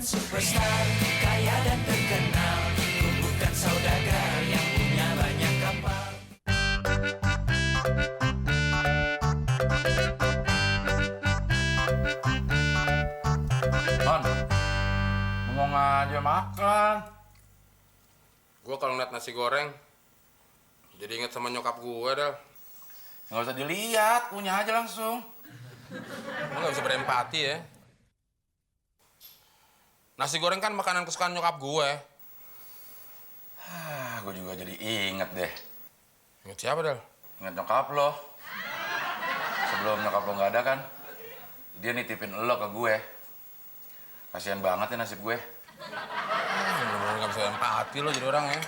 superstar, kaya dan terkenal. Ku bukan saudagar yang punya banyak kapal. Man, bengong aja makan. Gue kalau ngeliat nasi goreng, jadi inget sama nyokap gue dah. Nggak usah dilihat, punya aja langsung. Lu gak bisa berempati ya. Nasi goreng kan makanan kesukaan nyokap gue. Gue juga jadi inget deh. Ingat siapa, Del? Inget nyokap lo. Sebelum nyokap lo nggak ada kan, dia nitipin lo ke gue. Kasian banget ya nasib gue. Bener-bener gak bisa empati lo jadi orang ya.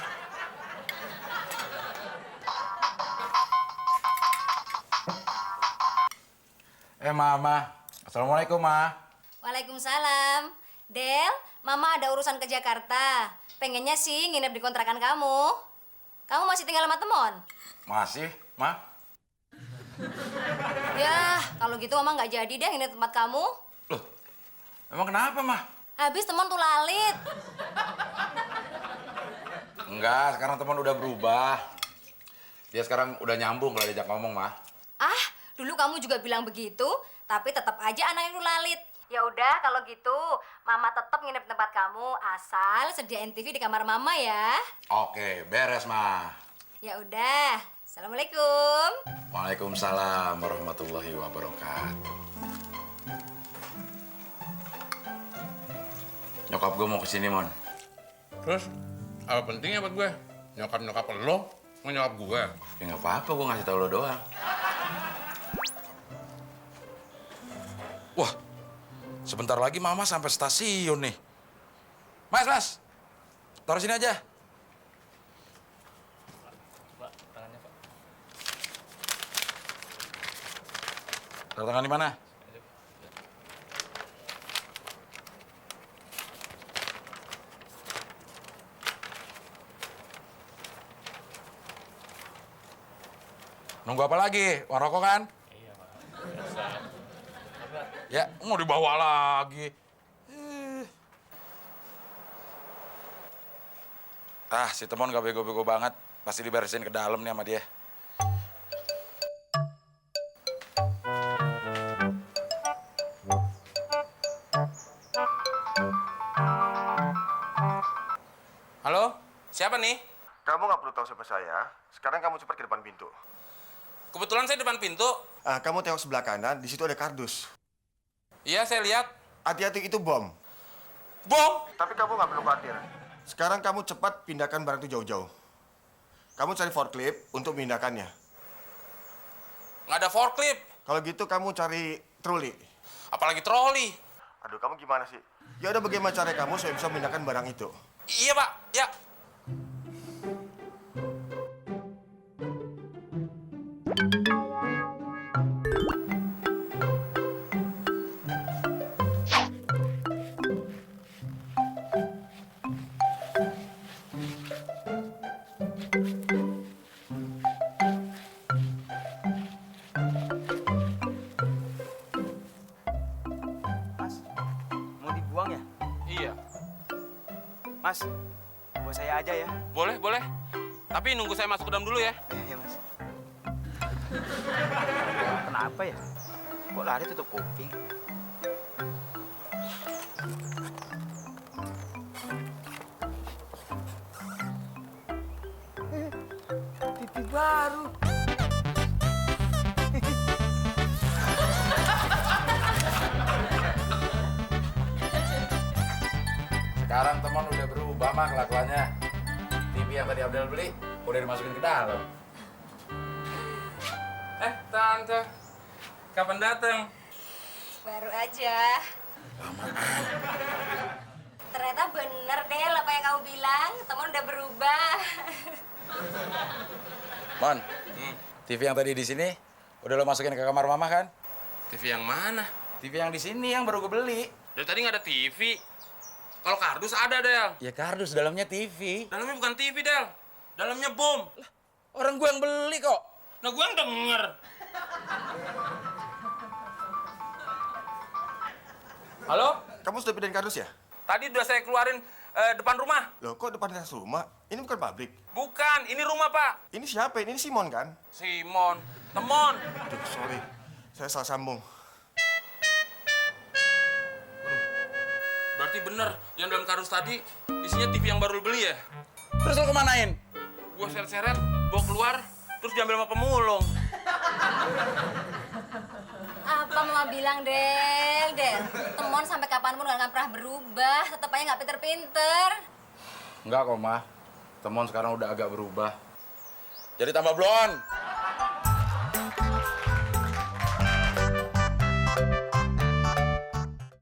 Mama. Assalamualaikum, Ma. Waalaikumsalam. Del, Mama ada urusan ke Jakarta. Pengennya sih nginep di kontrakan kamu. Kamu masih tinggal sama Temon? Masih, Ma? Ya, kalau gitu Mama nggak jadi deh nginep tempat kamu. Loh, emang kenapa, Ma? Habis Temon tuh lalit. Enggak, sekarang teman udah berubah. Dia sekarang udah nyambung kalau diajak ngomong, Ma. Ah, dulu kamu juga bilang begitu, tapi tetap aja anak itu lalit. Ya udah, kalau gitu Mama tetap nginep di tempat kamu, asal sediain TV di kamar Mama ya. Oke, beres, Ma. Ya udah. Assalamualaikum. Waalaikumsalam warahmatullahi wabarakatuh. Nyokap gue mau kesini, Mon. Terus, apa pentingnya buat gue? Nyokap-nyokap lo, mau nyokap gue? Ya nggak apa-apa, gue ngasih tau lo doang. Wah, sebentar lagi Mama sampai stasiun nih. Mas, taruh sini aja. Pak, tangannya, Pak. Taruh tangan di mana? Nunggu apa lagi? Warung rokok kan? Iya, Pak. Biasa. Ya, mau dibawa lagi. Si Temon gak bego-bego banget. Pasti diberesin ke dalam nih sama dia. Halo? Siapa nih? Kamu nggak perlu tahu siapa saya. Sekarang kamu cepat ke depan pintu. Kebetulan saya depan pintu. Kamu tengok sebelah kanan, di situ ada kardus. Iya, saya lihat. Hati-hati, itu bom. Bom! Tapi kamu nggak perlu khawatir. Sekarang kamu cepat pindahkan barang itu jauh-jauh. Kamu cari forklift untuk memindahkannya. Nggak ada forklift. Kalau gitu kamu cari troli. Apalagi troli. Aduh, kamu gimana sih? Ya udah, bagaimana cara kamu supaya bisa memindahkan barang itu? Iya, Pak. Ya. Mas, mau dibuang ya? Iya. Mas, buat saya aja ya. Boleh, boleh. Tapi nunggu saya masuk ke dalam dulu ya. Ya, Mas. Kenapa ya? Kok lari tutup kuping? TV baru. Sekarang Temon udah berubah, mah kelakuannya. TV yang tadi Abdel beli udah dimasukin ke dalam. Tante. Kapan datang? Baru aja. Ternyata bener Del apa yang kamu bilang, Temon udah berubah. Mon, TV yang tadi di sini udah lo masukin ke kamar Mama kan? TV yang mana? TV yang di sini yang baru gue beli. Dari tadi nggak ada TV. Kalau kardus ada, Del. Ya kardus, dalamnya TV. Dalamnya bukan TV, Del. Dalamnya bom. Orang gue yang beli kok. Nah, gue yang denger. Halo? Kamu sudah pindahin kardus ya? Tadi udah saya keluarin depan rumah. Loh, kok depan teras rumah? Ini bukan pabrik. Bukan, ini rumah, Pak. Ini siapa? Ini Simon kan? Simon, temon. Aduh, sorry. Saya salah sambung. Berarti bener yang dalam kardus tadi isinya TV yang baru lu beli ya? Terus lo kemanain? Gua seret-seret, bawa keluar, terus diambil sama pemulung. Apa mama bilang, Del? Temon sampai kapanpun gak akan pernah berubah. Tetap aja gak pinter-pinter. Enggak kok, Ma. Temon sekarang udah agak berubah. Jadi tambah blon.